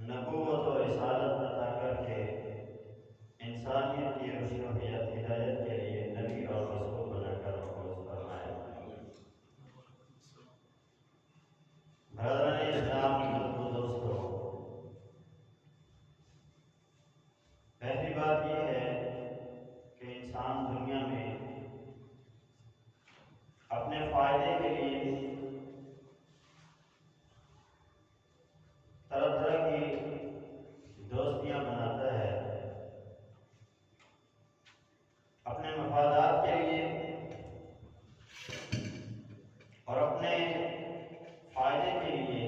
نبوت و رسالت عطا کر کے انسانیت کی رشد و ہدایت کے لیے نبی اور رسول بنا کر مبعوث فرمایا۔ برادران اسلام، محبوب دوستو، پہلی بات یہ ہے کہ انسان دنیا میں اپنے فائدے کے لیے طرح طرح کی دوستیاں بناتا ہے، اپنے مفادات کے لیے اور اپنے فائدے کے لیے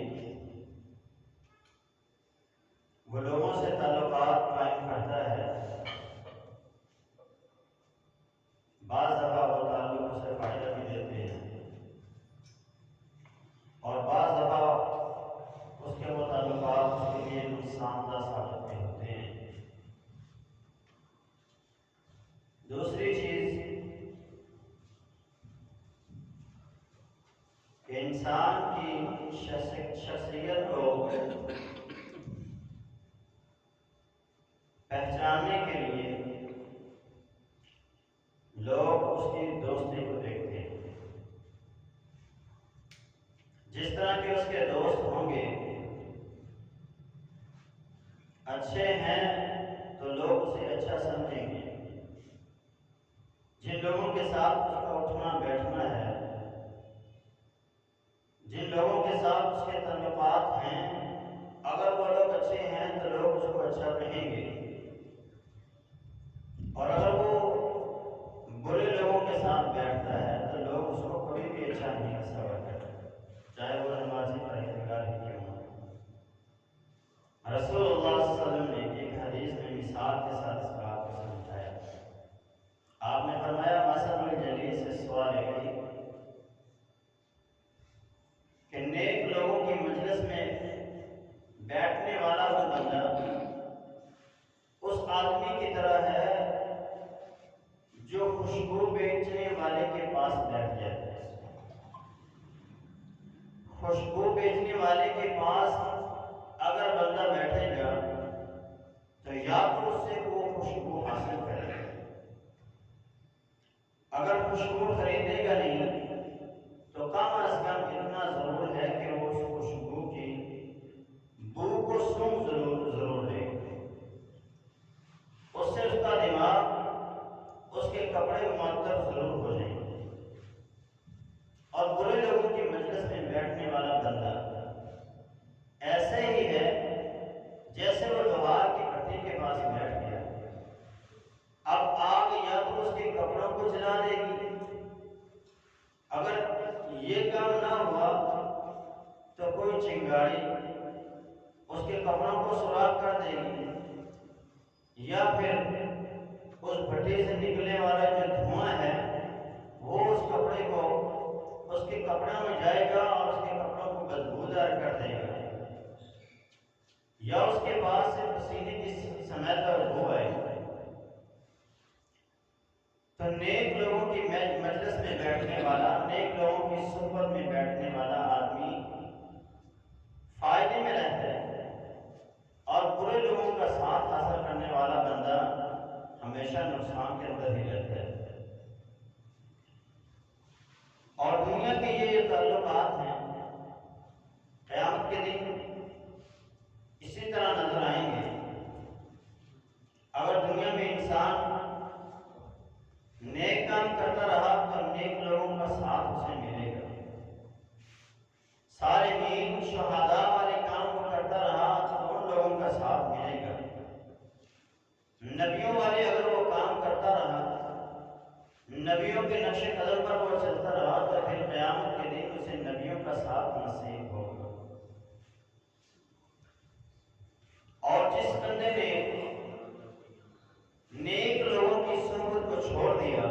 وہ لوگوں سے تعلقات قائم کرتا ہے۔ بعض دفعہ وہ تعلق اسے فائدہ بھی دیتے ہیں اور بعض دفعہ اس کے وہ تعلقات اس کے لیے نقصان دہ ثابت بھی ہوتے ہیں۔ دوسری چیز کہ انسان کی شخصیت کو پہچاننے کے لیے لوگ اس کی دوستی کو دیکھتے ہیں۔ جس طرح کے اس کے دوست ہوں گے اچھے ہیں تو لوگ اسے اچھا سمجھیں گے۔ جن لوگوں کے ساتھ اس کا اٹھنا بیٹھنا ہے، جن لوگوں کے ساتھ اس کے تعلقات ہیں، اگر وہ لوگ اچھے ہیں تو لوگ اس کو اچھا کہیں گے، اور اگر وہ برے لوگوں کے ساتھ بیٹھتا ہے تو لوگ اس کو کبھی بھی اچھا نہیں تصور کرتے، چاہے وہ نمازی پرہیزگار ہی کیوں ہو۔ رسول اللہ صلی اللہ علیہ وسلم نے ایک حدیث میں مثال کے ساتھ اس بات کو سمجھایا۔ آپ نے فرمایا مثل الجلیس الصالح، کہ نیک لوگوں کی مجلس میں بیٹھنے والا وہ بندہ اس آدمی کی طرح ہے جو خوشبو بیچنے والے کے پاس بیٹھ جاتا ہے۔ خوشبو بیچنے والے کے پاس اگر بندہ بیٹھے گا تو یا تو اس سے وہ خوشبو حاصل کرے گا، اگر خوشبو خریدے گا نہیں تو کم از کم اتنا ضرور ہے کہ وہ اس خوشبو کی بو کو سونگھ ضرور لے گا۔ اس سے اس کا دماغ، اس کے کپڑے معطر ضرور ہو جائیں گے۔ اور برے لوگوں کی مجلس میں بیٹھنے والا بندہ ایسے ہی ہے جیسے وہ لوہار کی بھٹی کے پاس بیٹھ گیا، اب آگ یا تو اس کے کپڑوں کو جلا دے گی، اگر یہ کام نہ ہوا تو کوئی چنگاڑی اس کے کپڑوں کو سوراخ کر دے گی، یا پھر اس بھٹی سے نکلنے والا جو دھواں ہے وہ اس کپڑے کو اس کے کپڑوں میں جائے گا اور اس کے کپڑوں کو بدبودار کر دے گا، یا اس کے پاس سے پسینے کی سمیت اور بو آئے گا۔ تو نیک لوگوں کی مجلس میں بیٹھنے والا، نیک لوگوں کی صحبت میں بیٹھنے والا آدمی فائدے میں رہتا ہے، اور برے لوگوں کا ساتھ حاصل کرنے والا بندہ ہمیشہ نقصان کے اندر ہی رہتا ہے۔ اور دنیا کے یہ تعلقات ہیں، قیامت کے دن اسی طرح نظر آئیں گے۔ اگر دنیا میں انسان نیک کام کرتا رہا تو نیک لوگوں کا ساتھ اسے ملے گا، صالحین شہداء والے کام کو کرتا رہا تو ان لوگوں کا ساتھ ملے گا، نبیوں والے اگر وہ کام کرتا رہا، نبیوں کے نقش قدم پر وہ چلتا رہا تو پھر قیامت کے دن اسے نبیوں کا ساتھ نصیب ہوگا۔ اور جس بندے نے نیک لوگوں کی صحبت کو چھوڑ دیا،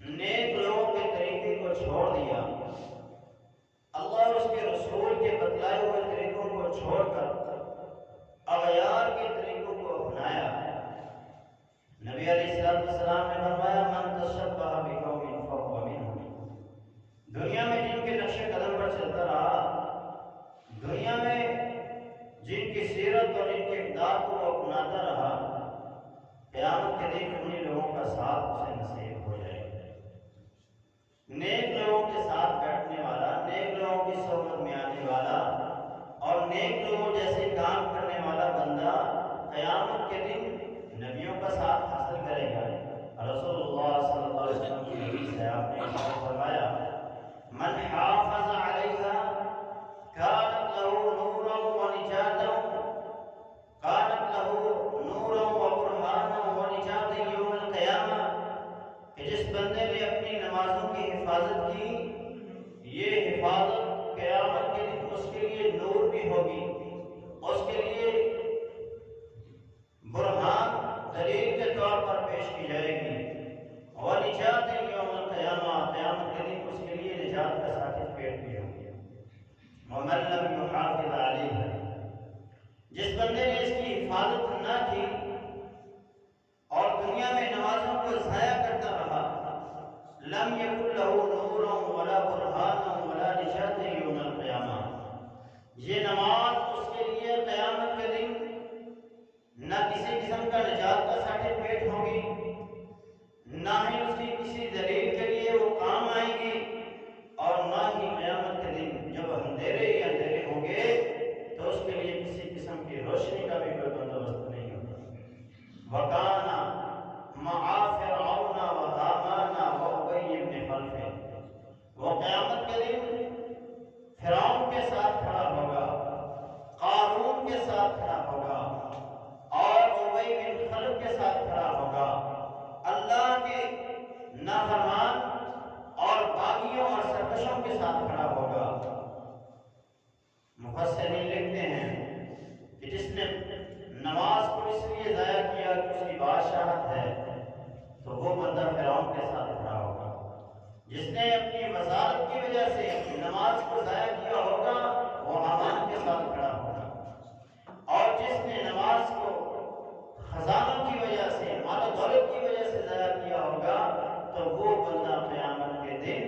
نیک لوگوں کے طریقے کو چھوڑ دیا، اللہ اور اس کے رسول کے بتلائے ہوئے طریقوں کو چھوڑ کر اغیار کے طریقوں کو اپنایا، نبی علیہ السلام نے فرمایا من تشبہ بقوم فہو منہم، دنیا میں جن کے نقش قدم پر چلتا رہا، دنیا میں جن کی کے دن انہیں لوگوں کا ساتھ اسے نصیب ہو جائے گا۔ نیک لوگوں کے ساتھ بیٹھنے والا، نیک لوگوں کی صحبت میں آنے والا اور نیک لوگوں جیسے کام کرنے والا بندہ قیامت کے دن نبیوں کا ساتھ حاصل کرے گا۔ رسول اللہ صلی اللہ علیہ وسلم کی حدیث ہے، آپ نے فرمایا من حافظ علیہا كانت له نورا ونجاتا كانت له نورا وبرهانا ونجاتا يوم القيامة، کہ جس بندے نے اپنی نمازوں کی حفاظت کی، یہ حفاظت قیامت کے دن اس کے لیے نور بھی ہوگی، اس کے لیے برہان دلیل کے طور پر پیش کی جائے گی، ونجاتا يوم القيامة، قیامت کے دن اس کے لیے نجات کا سرٹیفکیٹ بھی ہوگی۔ ومن لم يحافظ عليها، جس بندے نے اس کی حفاظت نہ کی اور دنیا میں نمازوں کو ضائع کرتا رہا، لم يكن له نور ولا برهان ولا نجاة يوم القيامة، یہ نماز اس کے لیے قیامت کے دن نہ کسی قسم کا نجات کا سرٹیفکیٹ ہوگی، نہ ہی اس کی کسی دلیل کے لیے وہ کام آئے گی، اور نہ ہی قیامت کے دن جب اندھیرے ہی اندھیرے ہوں گے تو اس کے لیے کسی قسم کی روشنی کا بھی کوئی بندوبست نہیں ہوگا۔ وَكَانَ مَعَ فِرْعَوْنَ وَهَامَانَ وَأُبَيِّ بْنِ خَلْفٍ، وہ قیامت کے دن فرعون کے ساتھ کھڑا ہوگا، قارون کے ساتھ کھڑا ہوگا اور ابی بن خلف کے ساتھ کھڑا ہوگا، اللہ کے نافرمان اور باغیوں اور سرکشوں کے ساتھ کھڑا ہوگا۔ مفسرین لکھتے ہیں کہ جس نے نماز کو اس لیے ضائع کیا کہ اس کی بادشاہت ہے تو وہ بندہ فرعون کے ساتھ کھڑا ہوگا، جس نے اپنی وزارت کی وجہ سے نماز کو ضائع کیا ہوگا وہ حامان کے ساتھ کھڑا ہوگا، اور جس نے نماز کو خزانوں کی وجہ سے، مال و دولت کی وجہ سے ضائع کیا ہوگا تو وہ بندہ قیامت کے دن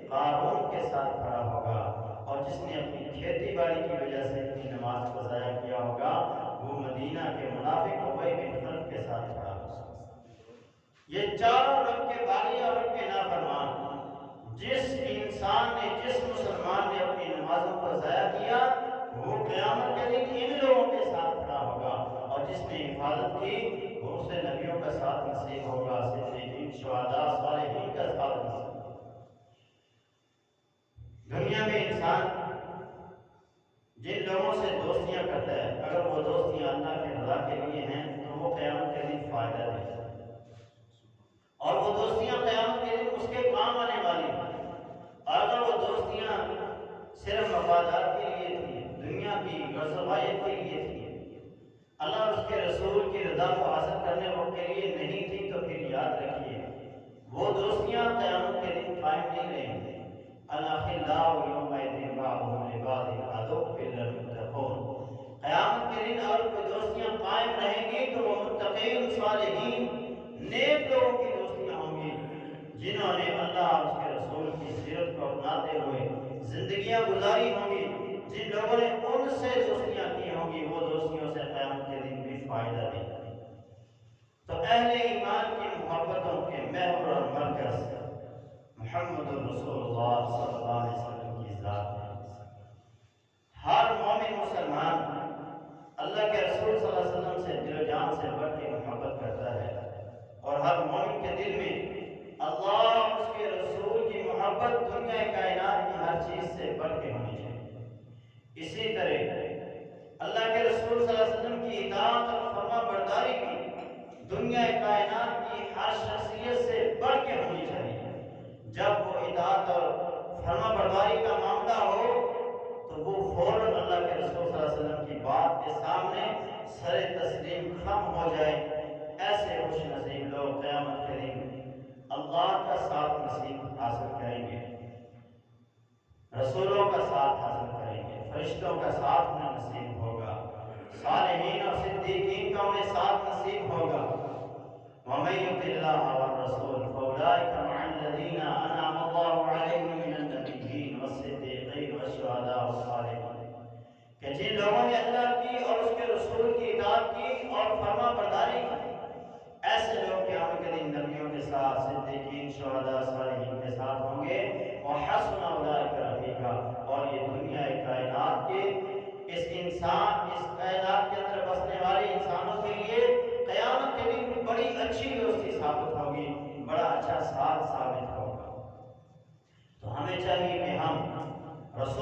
قارون کے ساتھ کھڑا ہوگا، اور جس نے اپنی کھیتی باڑی کی وجہ سے اپنی نماز کو ضائع کیا ہوگا وہ مدینہ کے منافق ابی بن خلف کے ساتھ کھڑا ہوگا۔ یہ چاروں رب کے باغی اور رب کے نافرمان، جس انسان نے، جس مسلمان نے اپنی نمازوں کو ضائع کیا وہ قیامت کے دن ان لوگوں کے ساتھ کھڑا ہوگا، اور جس نے حفاظت کی وہ اسے نبیوں کا ساتھ نصیب ہوگا، صدیقین، شہداء، صالحین کا ساتھ نصیب ہوگا۔ دنیا میں انسان جن لوگوں سے دوستیاں کرتا ہے، اگر وہ دوستیاں اللہ کے رضا کے لیے ہیں تو وہ قیامت کے دن فائدہ دے گی، اور وہ دوستیاں قیامت کے دن اس کے کام آنے والی ہیں، اور اگر وہ دوستیاں صرف مفادات کے لیے تھی، دنیا کی غرض و غایت کے لیے تھی، اللہ اور اس کے رسول کی رضا کو حاصل کرنے کے لیے نہیں تھی، تو پھر یاد رکھیے وہ دوستیاں قیامت کے دن قائم نہیں رہیں گی۔ الأخلاء يومئذ بعضهم لبعض عدو إلا المتقون، قیامت کے دن اگر کوئی دوستیاں قائم رہیں گی تو وہ متقین، صالحین، نیک لوگوں کی دوستیاں ہوں گی، جنہوں نے اللہ اور اس کے رسول کی سیرت کو اپناتے ہوئے زندگیاں گزاری ہوں گی، جن لوگوں نے ان سے دوستیاں کی ہوں گی وہ دوستیوں سے قیامت کے دن بھی فائدہ دیں گی۔ تو اہل ایمان کی محبتوں کے محور اور مرکز محمد رسول اللہ صلی اللہ علیہ وسلم کی ذات ہے۔ ہر مومن مسلمان اللہ کے رسول صلی اللہ علیہ وسلم سے دل و جان سے بڑھ کے محبت کرتا ہے، اور ہر مومن کے دل میں اللہ اور اس کے رسول کی محبت دنیا کائنات کی ہر چیز سے بڑھ کے ہونی چاہیے۔ اسی طرح اللہ کے رسول صلی اللہ علیہ وسلم کی اطاعت اور فرما برداری بھی دنیا کائنات کی ہر شخصیت سے بڑھ کے ہونی چاہیے۔ جب وہ اطاعت اور فرما برداری کا معاملہ ہو تو وہ فوراً اللہ کے رسول صلی اللہ علیہ وسلم کی بات کے سامنے سر تسلیم خم ہو جائے۔ ایسے خوش نصیب لوگ قیامت کے دن اللہ کا ساتھ نصیب حاصل کریں گے، رسولوں کا ساتھ حاصل کریں گے، فرشتوں کا ساتھ انہیں نصیب ہوگا، صالحین اور صدیقین کا انہیں ساتھ نصیب ہوگا۔ وَمَن يُطِعِ اللَّهَ وَالرَّسُولَ فَأُولَٰئِكَ مَعَ الَّذِينَ أَنْعَمَ اللَّهُ عَلَيْهِم مِّنَ النَّبِيِّينَ وَالصِّدِّيقِينَ وَالشُّهَدَاءِ وَالصَّالِحِينَ، کہ جن لوگوں نے اللہ کی اور اس کے رسول کی اطاعت کی اور فرما برداری کی، ایسے لوگ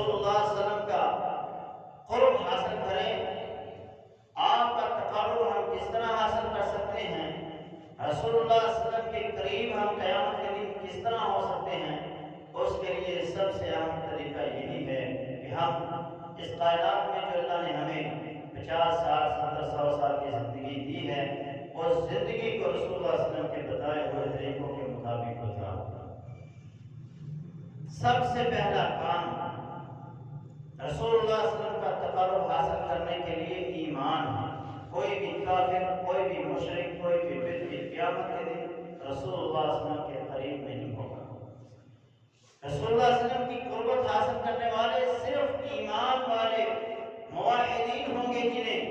رسول اللہ صلی اللہ علیہ وسلم کا قرب حاصل کریں، آپ کا تقرب ہم کس طرح حاصل کر سکتے ہیں، رسول اللہ صلی اللہ علیہ وسلم کے قریب ہم قیامت کے دن کس طرح ہو سکتے ہیں، اس کے لیے سب سے اہم طریقہ یہی ہے کہ ہم اس کائنات میں جو اللہ نے ہمیں 50 سال 70 100 سال کی زندگی دی ہے، اس زندگی کو رسول اللہ صلی اللہ علیہ وسلم کے بتائے ہوئے طریقوں کے مطابق گزارنا۔ سب سے پہلا کام رسول اللہ صلی اللہ علیہ وسلم کا تقرب حاصل کرنے کے لیے ایمان ہے۔ کوئی بھی کافر، کوئی بھی مشرک، کوئی بھی بدعی قیامت کے دن رسول اللہ صلی اللہ علیہ وسلم کے قریب نہیں ہوگا۔ رسول اللہ صلی اللہ علیہ وسلم کی قربت حاصل کرنے والے صرف ایمان والے موحدین ہوں گے جنہیں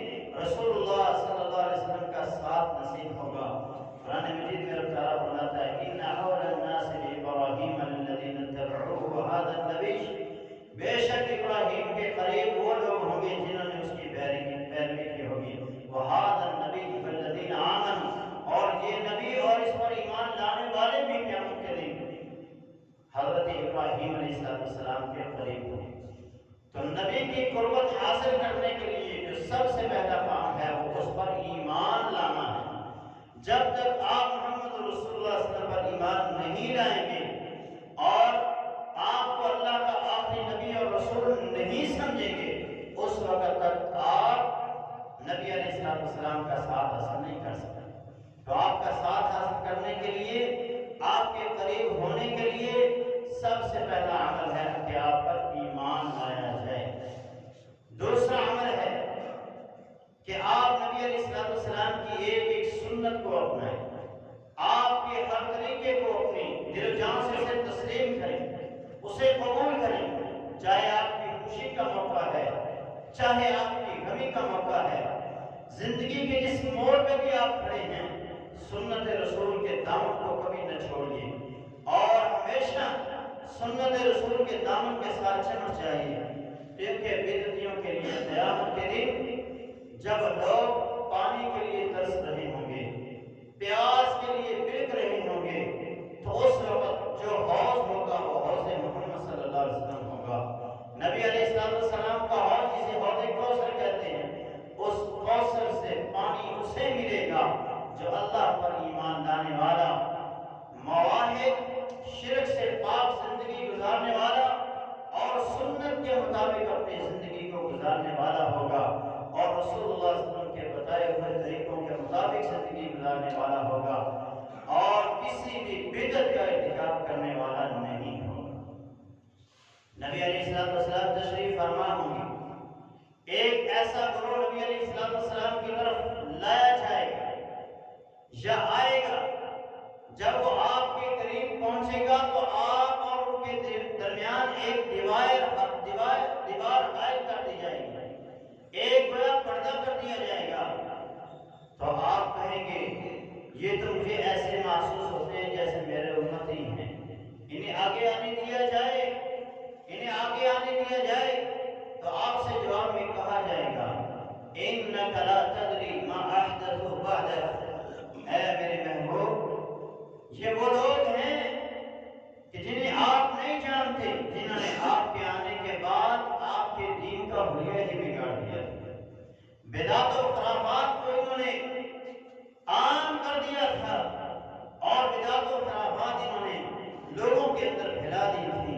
رسول اللہ صلی اللہ علیہ وسلم کا ساتھ نصیب ہوگا۔ قرآن مجید میں رب تعالیٰ فرماتا ہے ان اول الناس بابراہیم الذین اتبعوہ وہذا النبی، بے شک ابراہیم کے قریب وہ لوگ ہوں گے جنہوں نے اس کی پیروی کی ہوگی، وہذا النبی والذین آمنوا، اور یہ نبی اور اس پر ایمان لانے والے بھی قیامت کے دن حضرت ابراہیم علیہ السلام کے قریب ہوں۔ تو نبی کی قربت حاصل کرنے کے لیے جو سب سے پہلا کام ہے وہ اس پر ایمان لانا ہے۔ جب تک آپ محمد رسول اللہ صلی اللہ علیہ وسلم پر ایمان نہیں لائیں گے اور آپ کو اللہ کا آخری نبی اور رسول نہیں سمجھیں گے، اس وقت تک آپ نبی علیہ السلام کا ساتھ حاصل نہیں کر سکتے۔ تو آپ کا ساتھ حاصل کرنے کے لیے، آپ کے قریب ہونے کے لیے سب سے پہلا عمل ہے کہ آپ پر ایمان لایا جائے۔ دوسرا عمل ہے کہ آپ نبی علیہ السلام کی ایک سنت کو اپنائیں، آپ کے ہر طریقے کو اپنی دل و جان سے اسے تسلیم کریں، اسے قبول کریں، چاہے آپ کی خوشی کا موقع ہے، چاہے آپ کی غمی کا موقع ہے، زندگی کے جس موڑ پہ بھی آپ کھڑے ہیں، سنت رسول کے دامن کو کبھی نہ چھوڑیے اور ہمیشہ سنت رسول کے دامن کے ساتھ چلنا چاہیے، کیونکہ بدعتیوں کے لیے قیامت کے دن جب لوگ پانی کے لیے ترس رہے ہوں گے، پیاس کے لیے بلک رہے ہوں گے، تو اس وقت جو حوض ہوگا وہ حوض محمد صلی اللہ علیہ وسلم ہوگا۔ نبی علیہ السلام کا حوض جسے حوض کوثر کہتے ہیں، اس کوثر سے پانی اسے ملے گا جو اللہ پر ایمان لانے والا، موحد، شرک سے پاک زندگی گزارنے والا اور سنت کے مطابق اپنی زندگی کو گزارنے والا ہوگا، اور رسول اللہ صلی اللہ علیہ وسلم کے بتائے ہوئے طریقوں کے مطابق زندگی گزارنے والا ہوگا، اور کسی بھی بدعت کا ارتکاب کرنے والا نہیں ہوگا۔ نبی علیہ السلام تشریف فرما ہوں گے، ایک ایسا گروہ نبی علیہ السلام کی طرف لایا جائے گا یا آئے گا، جب وہ آپ کے قریب پہنچے گا تو آپ اور ان کے درمیان ایک دیوار قائم کر دی جائے گی، ایک بڑا پردہ کر دیا جائے گا۔ تو آپ کہیں گے یہ تو مجھے ایسے محسوس ہوتے ہیں جیسے میرے امتی ہیں، انہیں آگے آنے دیا جائے، انہیں آگے آنے دیا جائے۔ تو آپ سے جواب میں کہا جائے گا اِنَّكَ لَا تَدْرِي مَا أَحْدَثُوا بَعْدَكَ، اے میرے محبوب، یہ وہ لوگ ہیں کہ جنہیں آپ نہیں جانتے، جنہوں نے آپ کے آنے کے بعد آپ کے دین کا حلیہ ہی بگاڑ دیا، بدعت و خرافات کو انہوں نے عام کر دیا تھا، اور بدعت و خرافات انہوں نے لوگوں کے اندر پھیلا دی تھی۔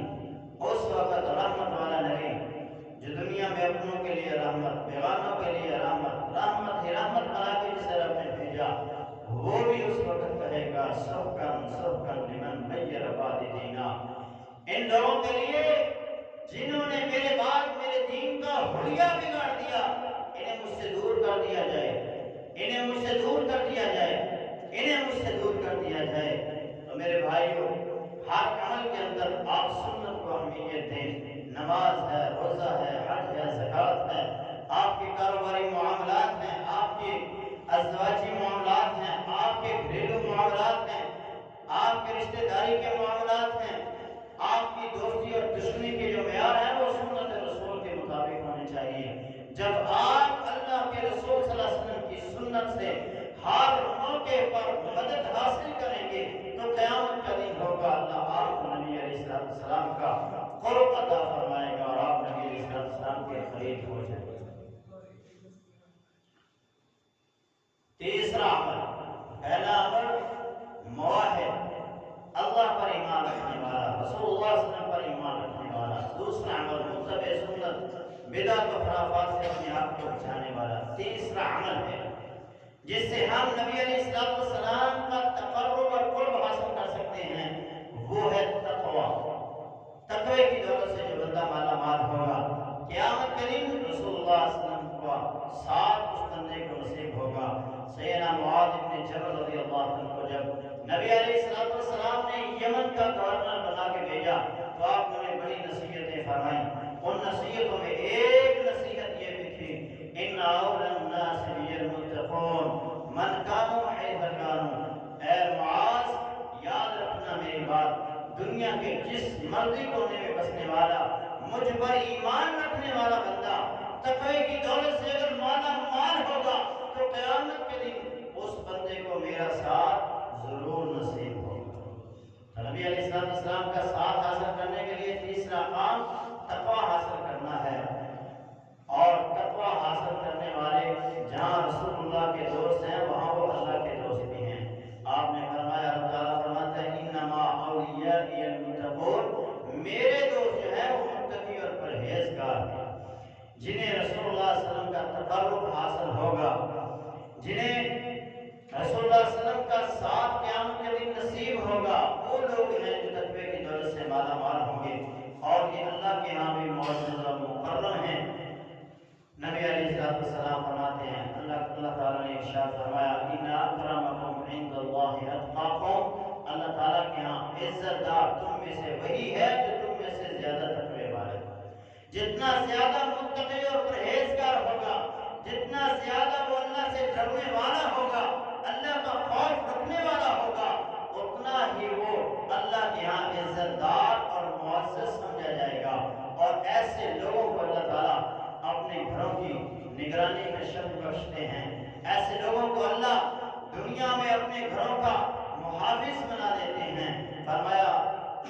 اس وقت رحمت والا نبی جو دنیا میں اپنوں کے لیے رحمت، بیگانوں کے لیے رحمت، رحمت ہی رحمت بنا کے جسے رب نے بھیجا، وہ بھی اس وقت کہے گا سبقن سبقن لمن غیر بعد دینا، ان لوگوں کے لیے جنہوں نے میرے بعد میرے دین کا حلیہ بگاڑ دیا، انہیں مجھ سے دور کر دیا جائے، انہیں مجھ سے دور کر دیا جائے، انہیں مجھ سے دور کر دیا جائے۔ تو میرے بھائیوں، ہر عمل کے اندر آپ سنت کو اہمیت دیں، نماز ہے، روزہ ہے، حج ہے، زکوٰۃ ہے، آپ کے کاروباری معاملات ہیں، آپ کے ازدواجی معاملات ہیں، آپ کے گھریلو معاملات ہیں، آپ کے رشتہ داری کے معاملات ہیں، آپ کی دوستی اور دشمنی کے جو معیار ہیں وہ سنت رسول کے مطابق ہونے چاہیے۔ جب آپ اللہ کے رسول صلی اللہ علیہ وسلم کی سنت سے ہر موقع پر مدد حاصل کریں گے تو قیامت کا دن ہوگا، اللہ آپ کو نبی علیہ السلام کا قرب عطا فرمائے گا اور آپ جنت کے قریب ہو جائیں۔ تیسرا عمل، پہلا عمل موحد، اللہ پر ایمان رکھنے والا، رسول اللہ صلی اللہ علیہ وسلم پر ایمان رکھنے والا۔ دوسرا عمل متبع سنت، بدعت و خرافات سے اپنے آپ کو بچانے والا۔ تیسرا عمل ہے جس سے ہم نبی علیہ السلام کا تقرب اور قرب حاصل کر سکتے ہیں، وہ ہے تقوی۔ تقوی کی دولت سے جو بندہ مالا مال ہوگا، قیامت کے دن رسول اللہ صلی اللہ علیہ وسلم کا ساتھ اس بندے کو نصیب ہوگا۔ سیدنا معاذ بن جبل رضی اللہ عنہ کو جب نبی علیہ السلام نے یمن کا گورنر بنا کے بھیجا تو آپ نے بڑی نصیحتیں فرمائیں۔ ان نصیحتوں میں ایک نصیحت یہ بھی تھی، ان اولى الناس بالمتقون من كانوا حيث كانوا۔ اے معاذ، یاد رکھنا میری بات، دنیا کے جس مرضی کونے میں بسنے والا، مجھ پر ایمان رکھنے والا بندہ تقوی کی دولت سے اگر مالا مال ہوگا تو قیامت کے دن اس بندے کو میرا ساتھ ضرور نصیب ہوگا۔ تو نبی علیہ السلام کا ساتھ حاصل کرنے کے لیے تیسرا کام تقوی حاصل کرنا ہے، اور تقوی حاصل کرنے والے جہاں رسول اللہ کے دوست ہیں وہاں وہ اللہ کے دوست بھی ہیں۔ آپ نے فرمایا، اللہ تعالیٰ فرماتا ہے انما اولیاء المتقون، میرے دوست جو ہیں وہ متقی اور پرہیزگار ہیں، جنہیں رسول اللہ صلی اللہ علیہ وسلم کا تقرب حاصل ہوگا، جنہیں رسول اللہ صلی اللہ علیہ وسلم کا ساتھ قیامت کے دن نصیب ہوگا، وہ لوگ ہیں جو تقوی کی دولت سے مالا مال ہوں گے، اور یہ اللہ کے ہاں بھی معزز اور مکرم ہیں۔ نبی علیہ السلام فرماتے ہیں، اللہ تعالیٰ نے ارشاد فرمایا، ان اکرمکم عند اللہ اتقاکم، اللہ تعالیٰ کے ہاں عزت دار تم میں سے وہی ہے جو تم میں سے زیادہ تقوی والے۔ جتنا زیادہ متقی اور پرہیزگار ہوگا، جتنا زیادہ وہ اللہ سے ڈرنے والا ہوگا، اللہ کا خوف رکھنے والا ہوگا، اتنا ہی وہ اللہ کے ہاں عزت دار اور معزز سمجھا جائے گا۔ اور ایسے لوگوں کو اللہ تعالیٰ اپنے گھروں کی نگرانی میں شرف بخشتے ہیں، ایسے لوگوں کو اللہ دنیا میں اپنے گھروں کا محافظ بنا دیتے ہیں۔ فرمایا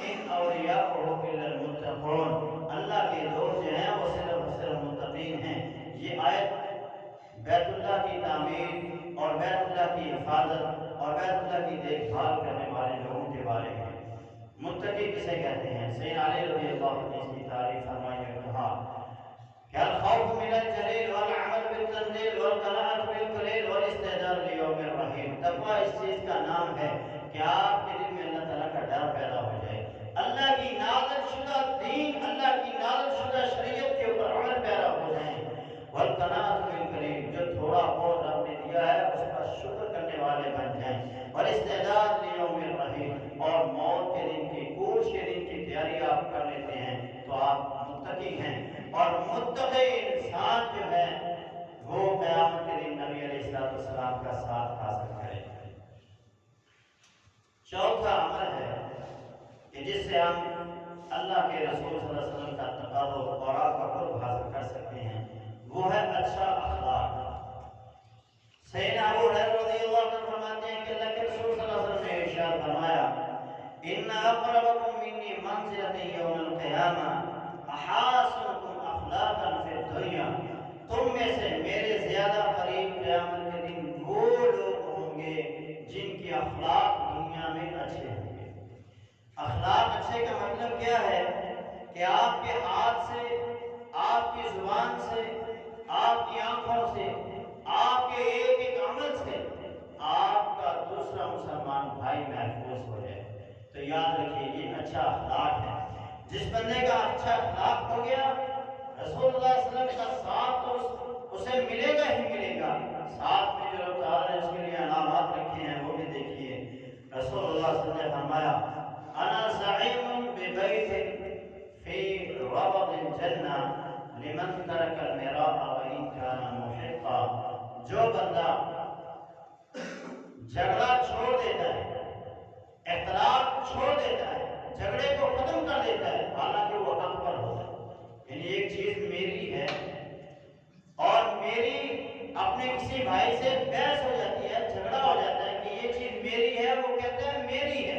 ان اولیاءہ الا المتقون، اللہ کے دوست جو ہیں وہ صرف متقین ہیں۔ یہ آیت بیت اللہ کی تعمیر اور بیت اللہ کی حفاظت اور بیت اللہ کی دیکھ بھال کرنے والے لوگوں کے بارے میں۔ متقی کسے کہتے ہیں؟ سیدنا علی رضی اللہ عنہ نے اس کی تعریف فرمائی اور کہا کہ الخوف من الجلیل والعمل بالتنزیل والقناعت بالقلیل والاستعداد لیوم الرحیل۔ تقوی اس چیز کا نام ہے کہ آپ کے دل میں اللہ تعالیٰ کا ڈر پیدا ہو جائے، اللہ کی نازل شدہ دین، اللہ کی نازل شدہ شریعت کے اوپر عمل پیدا ہو جائیں، والقناعت بالقلیل، جو تھوڑا بہت رب نے دیا ہے اس کا شکر کرنے والے بن جائیں، والاستعداد لیوم الرحیل، اور موت کے دن کی، کوچ کے دن کی تیاری آپ کر لیتے ہیں تو آپ متقی ہیں۔ اور متقی انسان جو ہے وہ قیامت کے دن نبی علیہ السلام کا ساتھ حاصل کرے۔ چوتھا عمل ہے کہ جس سے ہم اللہ کے رسول صلی اللہ علیہ وسلم کا تقرب اور آپ کا قرب حاصل کر سکتے ہیں، وہ ہے اچھا اخلاق۔ سیدنا ابو ہریرہ رضی اللہ عنہ فرماتے ہیں کہ اللہ کے رسول صلی اللہ علیہ وسلم نے ارشاد فرمایا، ان اقربکم منی منزلۃ یوم القیامہ احاسنکم اخلاقا فی الدنیا، تم میں سے میرے زیادہ قریب قیامت کے دن وہ لوگ ہوں گے جن کے اخلاق دنیا میں اچھے ہوں گے۔ اخلاق اچھے کا مطلب کیا ہے کہ آپ کے ہاتھ سے، آپ کی زبان سے، آپ کی آنکھوں سے، آپ کے ایک ایک عمل سے آپ کا دوسرا مسلمان بھائی محفوظ ہو جائے۔ تو یاد رکھیے یہ اچھا اخلاق ہے۔ جس بندے کا اچھا اخلاق ہو گیا، رسول اللہ صلی اللہ علیہ وسلم کا ساتھ تو اسے ملے گا ہی ملے گا۔ ساتھ میں جو اللہ تعالیٰ نے اس کے لیے انعامات رکھے ہیں وہ بھی دیکھیے۔ رسول اللہ صلی اللہ علیہ وسلم نے فرمایا، انا زعیم ببیت فی ربض الجنہ لمن ترک المراء وان کان محقا، جو بندہ جھگڑا چھوڑ دیتا ہے، اختلاف چھوڑ دیتا ہے، جھگڑے کو ختم کر دیتا ہے حالانکہ وہ حق پر ہوتا ہے، یعنی ایک چیز میری ہے اور میری اپنے کسی بھائی سے بحث ہو جاتی ہے، جھگڑا ہو جاتا ہے کہ یہ چیز میری ہے، وہ کہتا ہے میری ہے،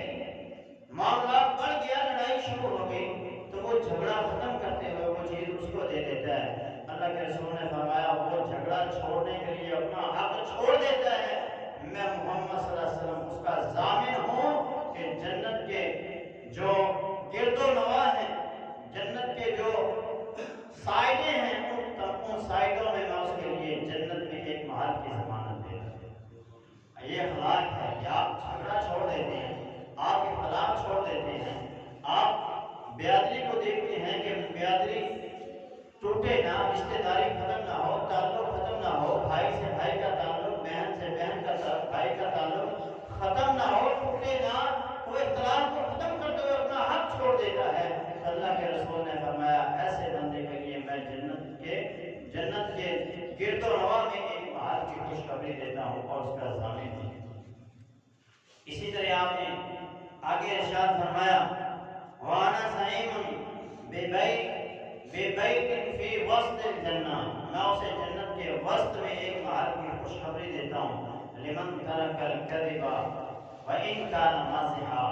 معاملہ بڑھ گیا، لڑائی شروع ہو گئی، تو وہ جھگڑا ختم کرتے ہوئے وہ چیز چیز اس کو دے دیتا ہے۔ اللہ کے رسول نے فرمایا وہ جھگڑا چھوڑنے کے لیے اپنا حق چھوڑ دیتا ہے، میں محمد صلی اللہ علیہ وسلم اس کا ضامن ہوں کہ جنت کے جو گرد و نواح ہیں، جنت کے جو سائڈیں ہیں، ان سائڈوں میں اس کے لیے جنت میں ایک محل کی ضمانت دے رہا ہے۔ یہ اخلاق ہے کہ آپ جھگڑا چھوڑ دیتے ہیں، آپ اختلاف چھوڑ دیتے ہیں، آپ بیادری کو دیکھتے ہیں کہ بیادری ٹوٹے نہ، رشتہ داری ختم نہ ہو، تعلق ختم نہ ہو، بھائی سے بھائی کا تعلق، بہن سے بہن کا تعلق، بھائی کا تعلق ختم نہ ہو، ٹوٹے نہ، وہ اختلاف کو ختم کرتے ہوئے اپنا حق چھوڑ دیتا ہے۔ اللہ کے رسول نے فرمایا ایسے بندے کے لیے میں جنت کے گرد و نواح میں ایک محل کی خوشخبری دیتا ہوں اور اس کا ضامن ہوں۔ اسی طرح آپ نے آگے ارشاد فرمایا وَأَنَا سَعِيمٌ بِبَيْتٍ فِي وَسْطِ الْجَنَّةِ، میں اسے جنت کے وسط میں ایک محل کی خوشخبری دیتا ہوں، لِمَنْ تَرَكَ الْكَذِبَ وَإِنْ كَانَ مَازِحًا،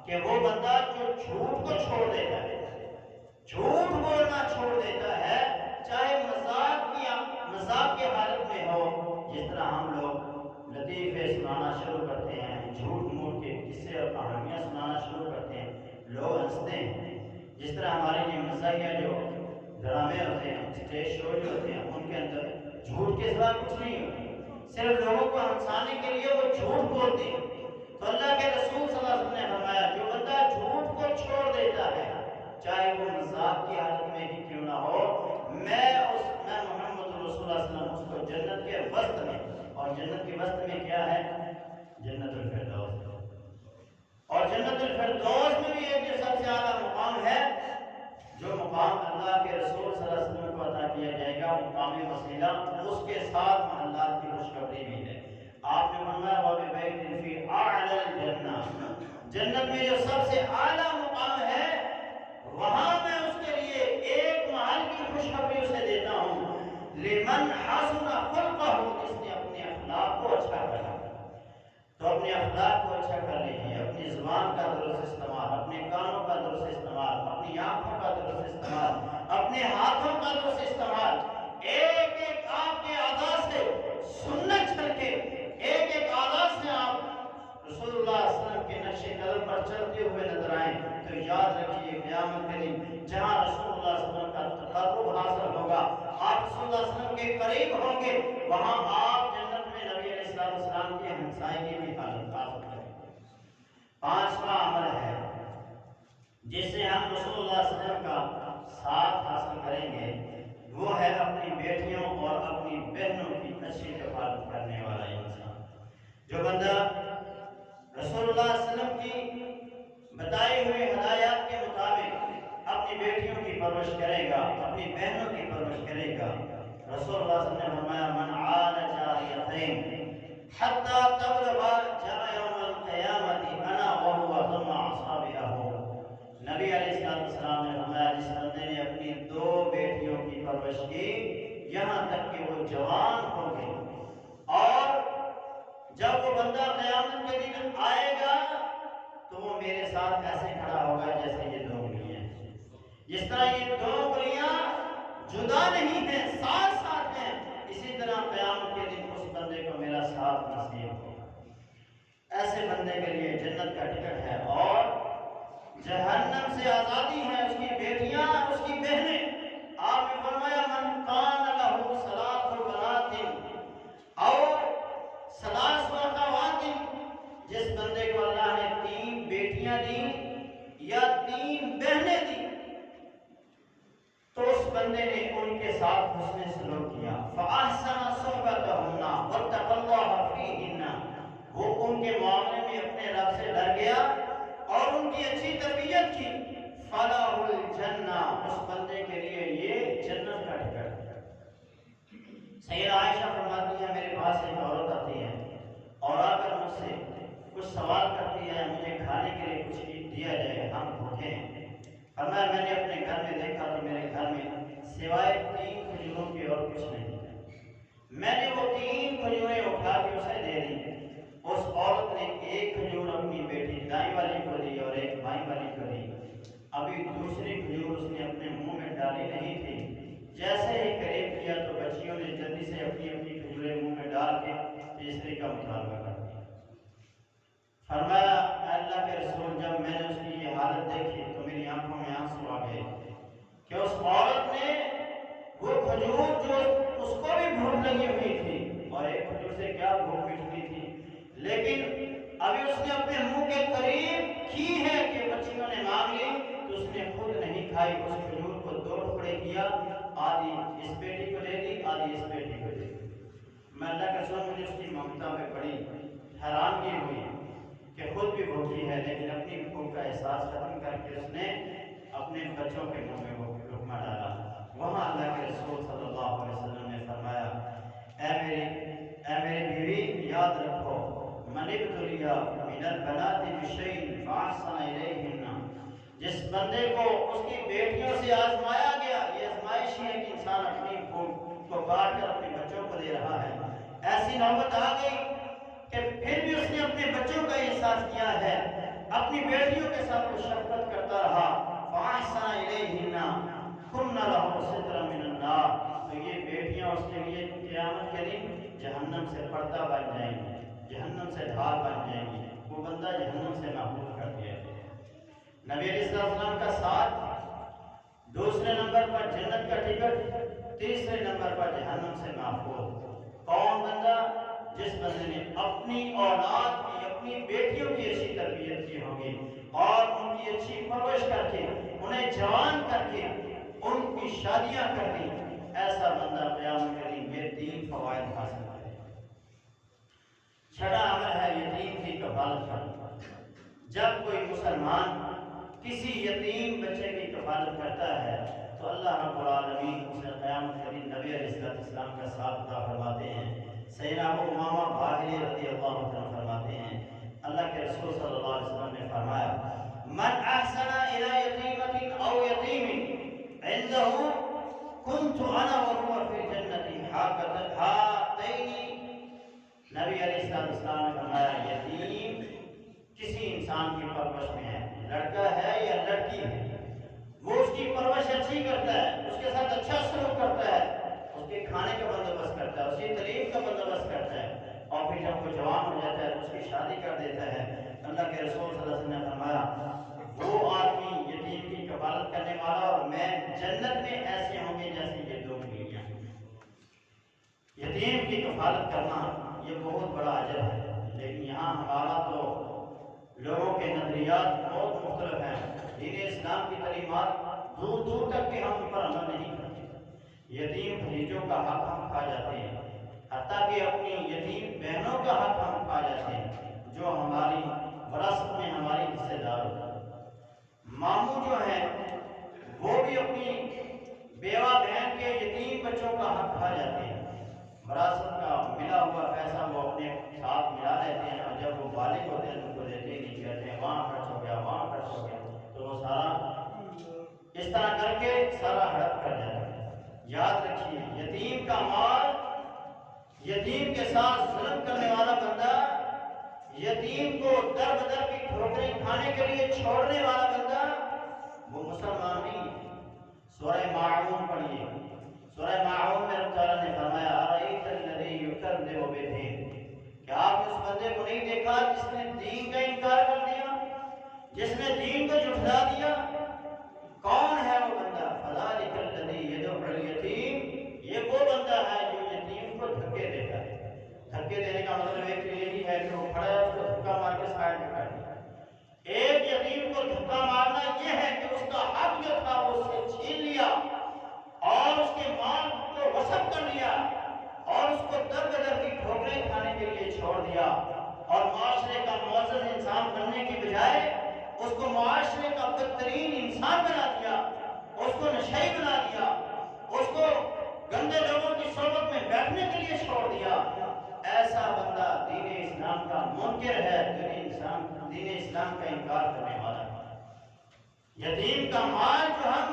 کہ وہ بندہ جو جھوٹ کو چھوڑ دیتا ہے، جھوٹ بولنا چھوڑ دیتا ہے، چاہے مذاق کی حالت میں ہو، جس طرح ہم لوگ لطیفے سنانا شروع کرتے ہیں، جھوٹ موٹ کے قصے اور کہانیاں سنانا شروع کرتے ہیں، لوگ ہنستے ہیں، جس طرح ہمارے یہ مزاحیہ جو ڈرامے ہوتے ہیں، اسٹیج شو جو ہوتے ہیں، ان کے اندر جھوٹ کے سوا کچھ نہیں ہوتا، صرف لوگوں کو ہنسانے کے لیے وہ جھوٹ بولتے ہیں۔ تو اللہ کے رسول صلی اللہ علیہ وسلم نے فرمایا جو بندہ جھوٹ کو چھوڑ دیتا ہے، چاہے وہ مذاق کی حالت میں ہی کیوں نہ ہو، میں محمد رسول اللہ صلی اللہ علیہ وسلم اس کو جنت کے وسط میں، اور جنت کے وسط میں کیا ہے؟ جنت الفردوس، اور جنت الفردوس میں بھی ایک جو سب سے اعلیٰ مقام ہے، جو مقام اللہ کے رسول صلی اللہ علیہ وسلم کو عطا کیا جائے گا، مقام وسیلہ، اس کے ساتھ محلات کی خوشخبری بھی ہے۔ آپ نے فرمایا وَبِبَيْتٍ فِي أَعْلَى الْجَنَّةِ، جنت میں جو سب سے اعلیٰ مقام ہے، وہاں میں اس کے لیے ایک محل کی خوشخبری اسے دیتا ہوں، لِمَنْ حَسُنَ خُلْقَهُ، جس نے اپنے اخلاق کو اچھا کرا۔ تو اپنے اخلاق کو اچھا کر لیجیے، اپنی زبان کا درست استعمال، اپنے کانوں کا درست استعمال، اپنی آنکھوں کا درست استعمال، اپنے ہاتھوں کا درست استعمال، ایک ایک آپ کے اعضاء سے سنت چھل کے، ایک ایک اعضاء سے آپ رسول اللہ صلی اللہ علیہ وسلم کے نقش قدم پر چلتے ہوئے نظر آئیں، تو یاد رکھیے قیامت کے دن جہاں رسول اللہ صلی اللہ علیہ وسلم کا تقرب حاصل ہوگا، آپ رسول اللہ صلی اللہ علیہ وسلم کے قریب ہوں گے، وہاں آپ جنت میں نبی علیہ السلام کی ہمسائیگی بھی حاصل کریں گے۔ پانچواں عمل ہے جس سے ہم رسول اللہ صلی اللہ علیہ وسلم کا ساتھ حاصل کریں گے، وہ ہے اپنی بیٹیوں اور اپنی بہنوں کی اچھی حفاظت کرنے والا انسان۔ جو بندہ رسول اللہ صلی اللہ علیہ وسلم کی بتائی ہوئی ہدایات کے مطابق اپنی بیٹیوں کی پرورش کرے گا، اپنی بہنوں کی پرورش کرے گا، رسول اللہ صلی اللہ علیہ وسلم نے فرمایا من عال جاریتین حتی تبلغ جاء یوم القیامت انا وهو ضم اصابعه، نبی علیہ السلام نے فرمایا جس بندے نے اپنی دو بیٹیوں کی پرورش کی یہاں تک کہ وہ جوان ہو گئی، اور جب وہ بندہ قیامت کے دن آئے گا تو وہ میرے ساتھ ایسے کھڑا ہوگا جیسے یہ دو انگلیاں، جس طرح یہ دو انگلیاں جدا نہیں ہیں، ساتھ ساتھ ہیں، اسی طرح قیامت کے دن اس بندے کو میرا ساتھ نصیب ہوگا۔ ایسے بندے کے لیے جنت کا ٹکٹ ہے، اور جہنم سے آزادی ہے، اس کی بیٹیاں، اس کی بہنیں۔ آپ نے فرمایا من کان لہ ثلاث بنات اور ثلاث اخوات، جس بندے کو اللہ نے 3 بیٹیاں دیں یا 3 بہنیں دیں تو اس بندے نے ان کے ساتھ حسن سلوک کیا، فاحسن صحبتهن واتقى الله فيهن، وہ ان کے معاملے میں اپنے رب سے ڈر گیا اور ان کی اچھی تربیت کی، فلاح الجنہ، اس بندے کے لیے یہ جنت کا ٹکٹ ہے۔ سیدہ عائشہ فرماتی ہے میرے پاس ایک عورت آتی ہے اور آ کر مجھ سے کچھ سوال کرتی ہے، مجھے کھانے کے لیے کچھ دیا جائے، ہم بھوکے ہیں۔ فرمایا میں نے اپنے گھر میں دیکھا تو میرے گھر میں سوائے 3 کھجوروں کے اور کچھ نہیں ہے، میں نے وہ 3 کھجوریں اٹھا کے اسے دے دی، اس عورت نے ایک کھجور اپنی بیٹی دائیں والی کو دی اور ایک بائیں والی کو دی، ابھی دوسری کھجور اس نے اپنے منہ میں ڈالی نہیں تھی فرمایا اے اللہ کے رسول، جب میں نے اس کی یہ حالت دیکھی تو میری آنکھوں میں آنسو آ گئے کہ اس عورت نے وہ کھجور جو اس کو بھی بھوک لگی ہوئی تھی، اور ایک کھجور سے کیا بھوک مٹتی تھی، لیکن ابھی اس نے اپنے منہ کے قریب کی ہے کہ بچیوں نے مانگ لی تو اس نے خود نہیں کھائی، اس کھجور کو دو ٹکڑے کیا، آدھی اس بیٹی کو دے دی، آدھی اس بیٹی کو دے دی۔ میں اللہ کے رسول، مجھے اس کی ممتا پہ بڑی حیرانگی ہوئی کہ خود بھی بھوکی ہے لیکن اپنی بھوک کا احساس ختم کر کے اس نے اپنے بچوں کے منہ میں وہ لقمہ ڈالا۔ وہاں اللہ کے رسول صلی اللہ علیہ وسلم نے فرمایا اے میری بیوی، یاد رکھو من ابتلی من البنات بشیء فاحسن الیہن، جس بندے کو اس کی بیٹیوں سے آزمایا گیا، یہ آزمائش ہے کہ انسان اپنی بھوک کو کاٹ کر اپنے بچوں کو دے رہا ہے، ایسی نوبت آ گئی کہ پھر بھی اس نے اپنے بچوں کا احساس کیا ہے، اپنی بیٹیوں کے ساتھ وہ شفقت کرتا رہا، فاحسن الیہن کن لہ سترا من النار، تو یہ بیٹیاں اس کے لیے قیامت کے دن جہنم سے پردہ بن جائیں گی، جہنم سے ڈھال بن جائیں گی، وہ بندہ جہنم سے محفوظ کر دیا ہے۔ نبی علیہ السلام کا ساتھ، دوسرے نمبر پر جنت کا ٹکٹ، تیسرے نمبر پر جہنم سے محفوظ۔ کون بندہ؟ جس بندے نے اپنی اولاد کی، اپنی بیٹیوں کی اچھی تربیت کی ہوگی اور ان کی اچھی پرورش کر کے، انہیں جوان کر کے ان کی شادیاں کر دی، ایسا بندہ قیامت کے دن یہ تین فوائد حاصل کرے۔ چھٹا عمل ہے یتیم کی کفالت کرنا۔ جب کوئی مسلمان کسی یتیم بچے کی کفالت کرتا ہے تو اللہ رب العالمین اسے قیامت کے دن نبی علیہ السلام کا ساتھ عطا فرماتے ہیں۔ سیدنا ابو امامہ باہلی رضی اللہ عنہ فرماتے ہیں، اللہ کے رسول صلی اللہ علیہ وسلم نے فرمایا من احسن الى یتیمۃ او یتیم عنده كنت انا وهو في الجنة هاتین۔ نبی علیہ السلام نے فرمایا یتیم کسی انسان کی پرورش میں ہے، لڑکا ہے یا لڑکی ہے، وہ اس کی پرورش اچھی کرتا ہے، اس کے ساتھ اچھا سلوک کرتا ہے، اس کے کھانے کا بندوبست کرتا ہے، اس کی تعلیم کا بندوبست کرتا ہے، اور پھر جب وہ جوان ہو جاتا ہے تو اس کی شادی کر دیتا ہے۔ اللہ کے رسول صلی اللہ علیہ وسلم نے فرمایا وہ آدمی یتیم کی کفالت کرنے والا اور میں جنت میں ایسے ہوں گے جیسے یہ دو بیویاں۔ یتیم کی کفالت کرنا یہ بہت بڑا اجر ہے، لیکن یہاں ہمارا تو لوگوں کے نظریات بہت مختلف ہیں، دین اسلام کی تعلیمات دور دور تک بھی ہم ان پر عمل نہیں کرتے۔ یتیم بھتیجوں کا حق ہم کھا جاتے ہیں، حتیٰ کہ اپنی یتیم بہنوں کا حق ہم کھا جاتے ہیں جو ہماری وراثت میں ہماری حصے دار ہوتا ہے۔ ماموں جو ہیں وہ بھی اپنی بیوہ بہن کے یتیم بچوں کا حق کھا جاتے ہیں، وراثت کا ملا ہوا پیسہ وہ اپنے ساتھ ملا لیتے ہیں، اور جب وہ بالغ ہوتے ہیں تو ان کو دیتے ہی نہیں، کہتے ہیں وہاں خرچ ہو گیا، وہاں خرچ ہو گیا، تو وہ سارا اس طرح کر کے سارا ہڑپ کر جاتا ہے۔ یاد رکھیے یتیم کا مال، یتیم کے ساتھ ظلم کرنے والا بندہ، یتیم کو در بدر کی ٹھوکریں کھانے کے لیے چھوڑنے والا بندہ وہ مسلمان نہیں ہے۔ سورہ ماعون پڑھیے، سورہ ماعون میں اللہ تعالیٰ نے فرمایا ارأیت الذی یکذب بالدین، کیا آپ نے اس بندے کو نہیں دیکھا جس نے دین کا انکار کر دیا، جس نے دین کو جھٹلا دیا؟ کون ہے وہ بندہ؟ فذلک الذی یدعو الیتیم، یہ وہ بندہ ہے جو یتیم کو دھکے دیتا ہے۔ دھکے دینے کا مطلب ایک تو یہی ہے کہ وہ کھڑا ہے اس کو دھکا مار کے سائڈ میں کر دیا۔ ایک یتیم کو دھکا مارنا یہ ہے کہ اس کا حق جو تھا وہ اس سے چھین لیا اور اس کے مال کو غصب کر لیا اور اس کو در بدر کی ٹھوکریں کھانے کے لیے چھوڑ دیا، اور معاشرے کا معزز انسان بننے کی بجائے اس کو معاشرے کا بدترین انسان بنا دیا، اس کو نشئی بنا دیا، اس کو گندے لوگوں کی صحبت میں بیٹھنے کے لیے چھوڑ دیا۔ ایسا بندہ دین اسلام کا منکر ہے، دین اسلام کا انکار کرنے والا ہے۔ یتیم کا مال جو ہم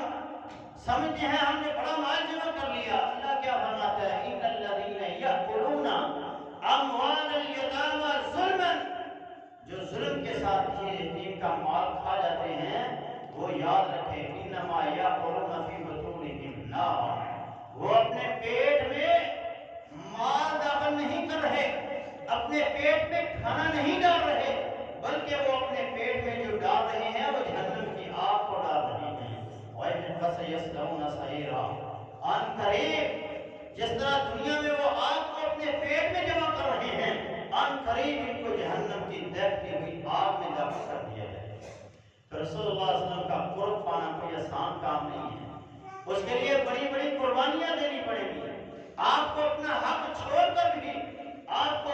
سمجھتے ہیں ہم نے بڑا مال جمع کر لیا، اللہ کیا فرماتا ہے ان الذین یأکلون اموال الیتامی ظلما، جو ظلم کے ساتھ یہ یتیم کا مال کھا جاتے ہیں وہ یاد رکھیں انما یأکلون فی بطونہم نارا، وہ اپنے پیٹ میں مال داخل نہیں کر رہے، اپنے پیٹ میں کھانا نہیں ڈال رہے، بلکہ وہ اپنے پیٹ میں جو ڈال رہے ہیں وہ جہنم کی آگ کو ڈال رہے ہیں۔ فَسَيَصْلَوْنَ سَعِيرًا، ان قریب جس طرح دنیا میں وہ آگ کو اپنے پیٹ میں جمع کر رہے ہیں، ان قریب ان کو جہنم کی دہتی ہوئی آگ میں داخل کر دیا جائے۔ تو رسول اللہ صلی اللہ علیہ وسلم کا قرب پانا کوئی آسان کام نہیں ہے، اس کے لیے بڑی بڑی قربانیاں دینی پڑیں گی۔ آپ کو اپنا حق چھوڑ کر بھی آپ کو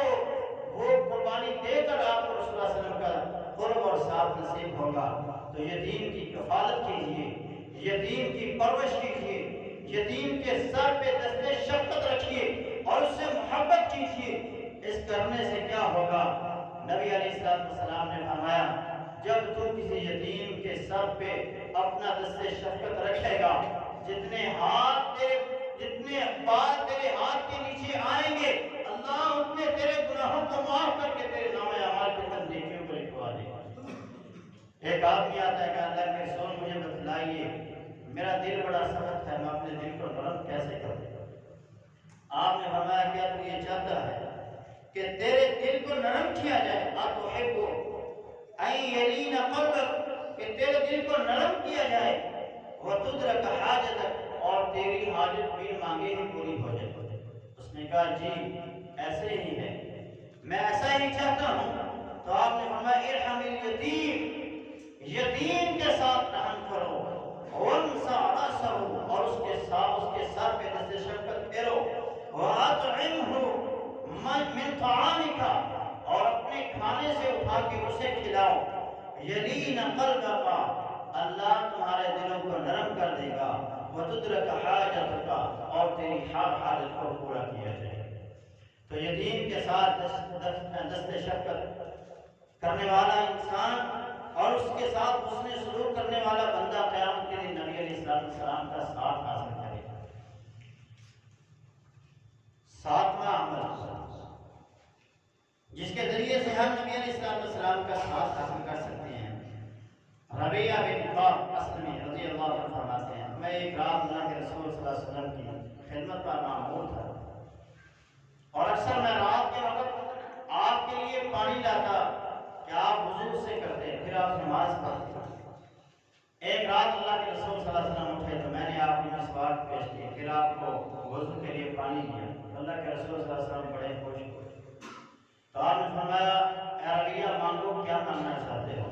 وہ قربانی دے کر آپ کو رسول اللہ صلی اللہ علیہ وسلم کا قرب اور ساتھ نصیب ہوگا۔ تو یتیم کی کفالت کیجیے، یتیم کی پرورش کیجیے، یتیم کے سر پہ دستے شفقت رکھیے اور اس سے محبت کیجیے۔ اس کرنے سے کیا ہوگا؟ نبی علیہ السلام نے فرمایا جب تم کسی یتیم کے سر پہ اپنا دستے شفقت رکھے گا، جتنے بال تیرے ہاتھ کے نیچے آئیں گے، اللہ اتنے تیرے گناہوں کو معاف کر کے تیرے نام اعمال کے اندر نیکیوں کو لکھوا دے گا۔ ایک آدمی آتا ہے کہ اللہ کے رسول مجھے بتلائیے، میرا دل بڑا سخت ہے، میں اپنے دل کو نرم کیسے کروں؟ آپ نے فرمایا کیا تو یہ چاہتا ہے کہ تیرے دل کو نرم کیا جائے؟ أَتُحِبُّ أَن يَلِينَ قَلْبَكَ، کہ تیرے دل کو نرم کیا جائے، وَتُدْرَكَ حَاجَتَكَ، اور تیری حاجت بن مانگے ہی پوری ہو جائے۔ اس نے کہا جی ایسے ہی ہے، میں ایسا ہی چاہتا ہوں۔ تو آپ نے فرمایا ارحم الیتیم، یتیم کے ساتھ رحم کرو، وَانْصَعْ رَأْسَهُ، اور اس کے سر پہ دست شفقت پھیرو، وَأَطْعِمْهُ مِنْ طَعَامِكَ، اور اپنے کھانے سے اٹھا کے اسے کھلاؤ۔ یلین قلبک، اللہ تمہارے دلوں کو نرم کر دے گا، وَتُدْرَكَ حَاجَتُكَ، اور تیری ہر حاجت کو پورا کیا جائے گا۔ تو یتیم کے ساتھ دست شفقت کرنے والا انسان اور اس کے ساتھ حسن سلوک کرنے والا بندہ قیامت کے دن نبی علیہ السلام کا ساتھ حاصل کرے گا۔ ساتواں عمل جس کے ذریعے سے ہم نبی علیہ السلام کا ساتھ حاصل کر سکتے ہیں، ربیعہ بن کعب اسلمی رضی اللہ عنہ فرماتے ہیں میں ایک رات اللہ کے رسول صلی اللہ علیہ وسلم کی خدمت پر معمور تھا، اور اکثر میں رات کے وقت آپ کے لیے پانی لاتا کہ آپ وضو سے کرتے، پھر آپ نماز پڑھتے۔ ایک رات اللہ کے رسول صلی اللہ علیہ وسلم اٹھے تو میں نے آپ کی مسواک پیش کی، پھر آپ کو وضو کے لیے پانی دیا۔ اللہ کے رسول صلی اللہ علیہ وسلم بڑے خوش ہوئے، تو آپ نے فرمایا اے ربیعہ مانگو، کیا مانگنا چاہتے ہو؟